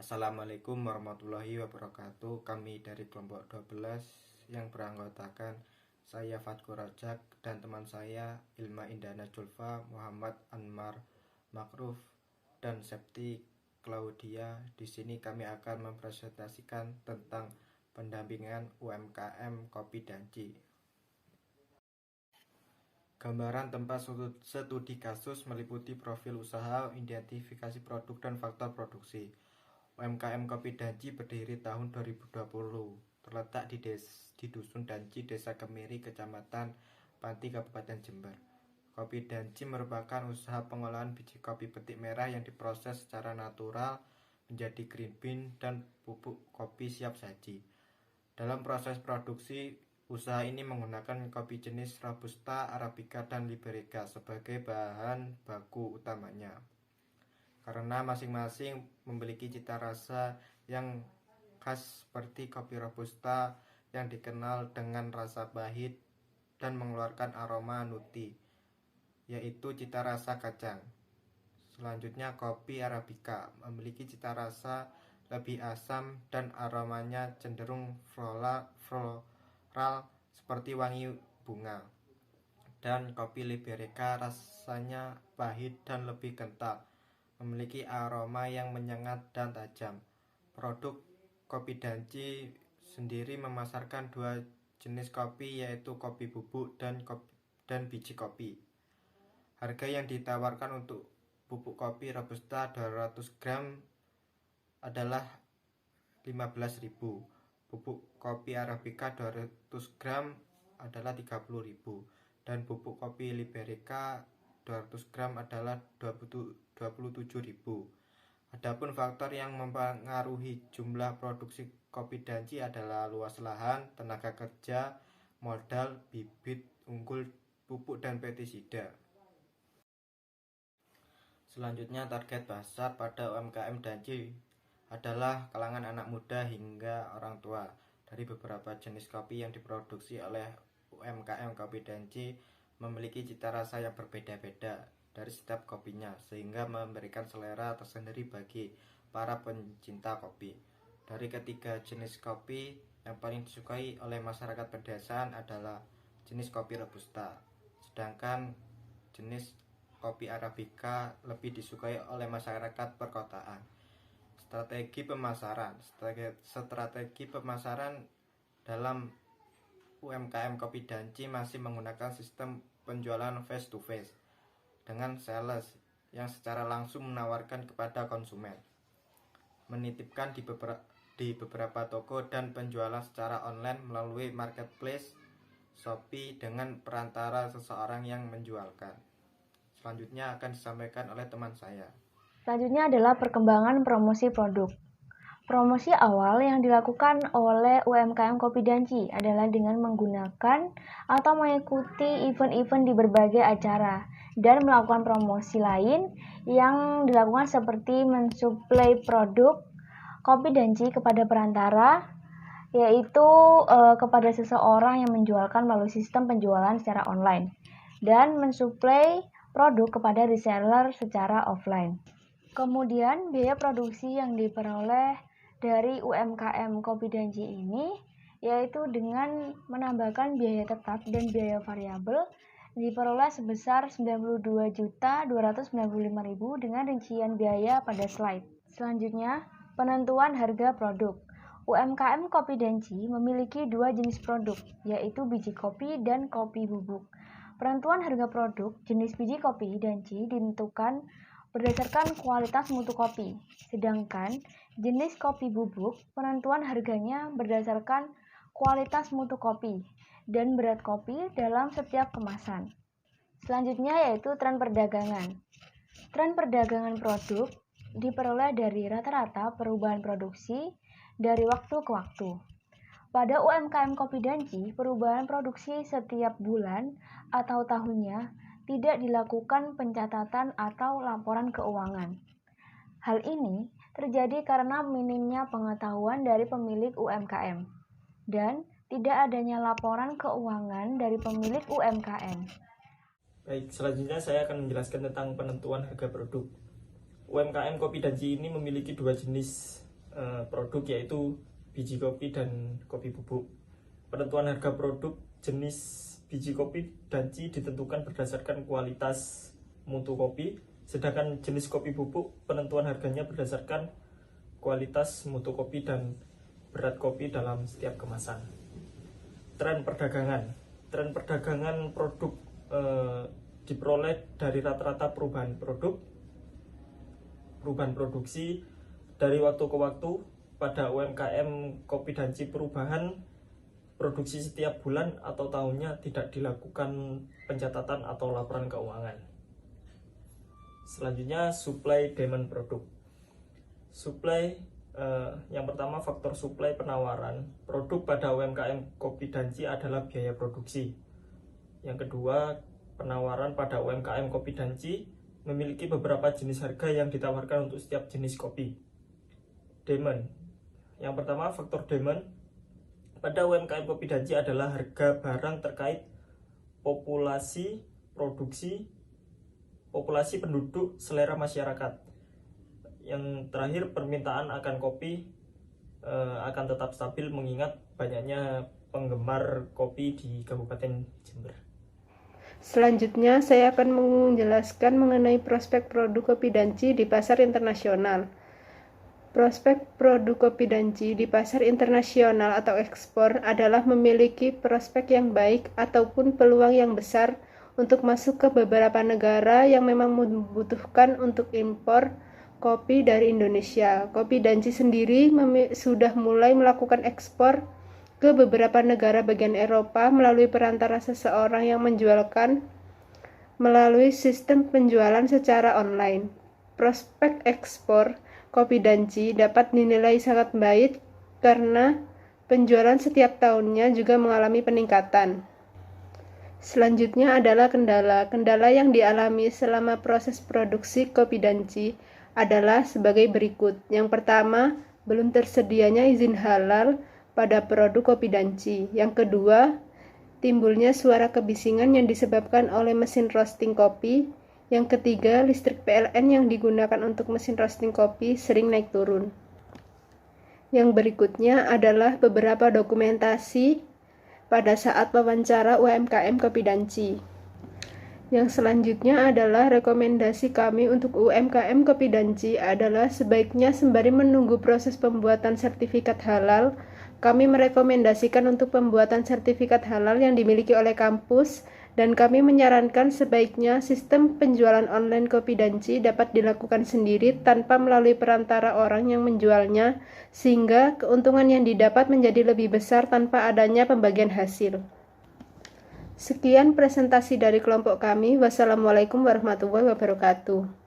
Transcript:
Assalamualaikum warahmatullahi wabarakatuh. Kami dari kelompok 12 yang beranggotakan saya Fatkur Rajak dan teman saya Ilma Indana Julfa, Muhammad Anmar Makruf, dan Septi Claudia. Di sini kami akan mempresentasikan tentang pendampingan UMKM Kopi Danci. Gambaran tempat studi kasus meliputi profil usaha, identifikasi produk, dan faktor produksi. UMKM Kopi Danci berdiri tahun 2020, terletak di Dusun Danci, Desa Kemiri, Kecamatan Panti, Kabupaten Jember. Kopi Danci merupakan usaha pengolahan biji kopi petik merah yang diproses secara natural menjadi green bean dan bubuk kopi siap saji. Dalam proses produksi, usaha ini menggunakan kopi jenis Robusta, Arabica, dan Liberica sebagai bahan baku utamanya, karena masing-masing memiliki cita rasa yang khas seperti kopi Robusta yang dikenal dengan rasa pahit dan mengeluarkan aroma nutty, yaitu cita rasa kacang. Selanjutnya kopi Arabica memiliki cita rasa lebih asam dan aromanya cenderung floral seperti wangi bunga. Dan kopi Liberica rasanya pahit dan lebih kental, memiliki aroma yang menyengat dan tajam. Produk Kopi Danci sendiri memasarkan dua jenis kopi, yaitu kopi bubuk dan biji kopi. Harga yang ditawarkan untuk bubuk kopi Robusta 200 gram adalah 15.000. Bubuk kopi Arabica 200 gram adalah 30.000. Dan bubuk kopi Liberica 200 gram adalah 27.000. Adapun faktor yang mempengaruhi jumlah produksi kopi Danci adalah luas lahan, tenaga kerja, modal, bibit unggul, pupuk, dan pestisida. Selanjutnya, target pasar pada UMKM Danci adalah kalangan anak muda hingga orang tua. Dari beberapa jenis kopi yang diproduksi oleh UMKM Kopi Danci memiliki cita rasa yang berbeda-beda dari setiap kopinya, sehingga memberikan selera tersendiri bagi para pencinta kopi. Dari ketiga jenis kopi yang paling disukai oleh masyarakat pedesaan adalah jenis kopi Robusta, sedangkan jenis kopi Arabica lebih disukai oleh masyarakat perkotaan. Strategi pemasaran dalam UMKM Kopi Danci masih menggunakan sistem penjualan face to face dengan sales yang secara langsung menawarkan kepada konsumen, menitipkan di beberapa toko, dan penjualan secara online melalui marketplace Shopee dengan perantara seseorang yang menjualkan. Selanjutnya akan disampaikan oleh teman saya. Selanjutnya adalah perkembangan promosi produk. Promosi awal yang dilakukan oleh UMKM Kopi Danci adalah dengan menggunakan atau mengikuti event-event di berbagai acara dan melakukan promosi lain yang dilakukan seperti mensuplai produk Kopi Danci kepada perantara, yaitu kepada seseorang yang menjualkan melalui sistem penjualan secara online, dan mensuplai produk kepada reseller secara offline. Kemudian biaya produksi yang diperoleh dari UMKM Kopi Danci ini yaitu dengan menambahkan biaya tetap dan biaya variabel diperoleh sebesar 92.295.000 dengan rincian biaya pada slide. Selanjutnya, penentuan harga produk. UMKM Kopi Danci memiliki dua jenis produk, yaitu biji kopi dan kopi bubuk. Penentuan harga produk jenis biji kopi Danci ditentukan berdasarkan kualitas mutu kopi, sedangkan jenis kopi bubuk penentuan harganya berdasarkan kualitas mutu kopi dan berat kopi dalam setiap kemasan. Selanjutnya yaitu tren perdagangan. Tren perdagangan produk diperoleh dari rata-rata perubahan produksi dari waktu ke waktu. Pada UMKM Kopi Danci, perubahan produksi setiap bulan atau tahunnya tidak dilakukan pencatatan atau laporan keuangan. Hal ini terjadi karena minimnya pengetahuan dari pemilik UMKM dan tidak adanya laporan keuangan dari pemilik UMKM. Baik, selanjutnya saya akan menjelaskan tentang penentuan harga produk. UMKM Kopi Danci ini memiliki dua jenis produk, yaitu biji kopi dan kopi bubuk. Penentuan harga produk jenis biji kopi danci ditentukan berdasarkan kualitas mutu kopi, sedangkan jenis kopi bubuk penentuan harganya berdasarkan kualitas mutu kopi dan berat kopi dalam setiap kemasan. Tren perdagangan produk diperoleh dari rata-rata perubahan produksi dari waktu ke waktu. Pada UMKM kopi danci, perubahan produksi setiap bulan atau tahunnya tidak dilakukan pencatatan atau laporan keuangan. Selanjutnya, supply demand produk. Supply, yang pertama faktor supply penawaran produk pada UMKM kopi danci adalah biaya produksi. Yang kedua, penawaran pada UMKM kopi danci memiliki beberapa jenis harga yang ditawarkan untuk setiap jenis kopi. Demand. Yang pertama, faktor demand pada UMKM kopi danci adalah harga barang terkait populasi penduduk, selera masyarakat. Yang terakhir, permintaan akan kopi akan tetap stabil mengingat banyaknya penggemar kopi di Kabupaten Jember. Selanjutnya, saya akan menjelaskan mengenai prospek produk kopi danci di pasar internasional. Prospek produk kopi danci di pasar internasional atau ekspor adalah memiliki prospek yang baik ataupun peluang yang besar untuk masuk ke beberapa negara yang memang membutuhkan untuk impor kopi dari Indonesia. Kopi danci sendiri sudah mulai melakukan ekspor ke beberapa negara bagian Eropa melalui perantara seseorang yang menjualkan melalui sistem penjualan secara online. Prospek ekspor kopi danci dapat dinilai sangat baik karena penjualan setiap tahunnya juga mengalami peningkatan. Selanjutnya adalah kendala. Kendala yang dialami selama proses produksi kopi danci adalah sebagai berikut. Yang pertama, belum tersedianya izin halal pada produk kopi danci. Yang kedua, timbulnya suara kebisingan yang disebabkan oleh mesin roasting kopi. Yang ketiga, listrik PLN yang digunakan untuk mesin roasting kopi sering naik turun. Yang berikutnya adalah beberapa dokumentasi pada saat wawancara UMKM kopi danci. Yang selanjutnya adalah rekomendasi kami untuk UMKM kopi danci adalah sebaiknya sembari menunggu proses pembuatan sertifikat halal, kami merekomendasikan untuk pembuatan sertifikat halal yang dimiliki oleh kampus, dan kami menyarankan sebaiknya sistem penjualan online kopi danci dapat dilakukan sendiri tanpa melalui perantara orang yang menjualnya, sehingga keuntungan yang didapat menjadi lebih besar tanpa adanya pembagian hasil. Sekian presentasi dari kelompok kami. Wassalamualaikum warahmatullahi wabarakatuh.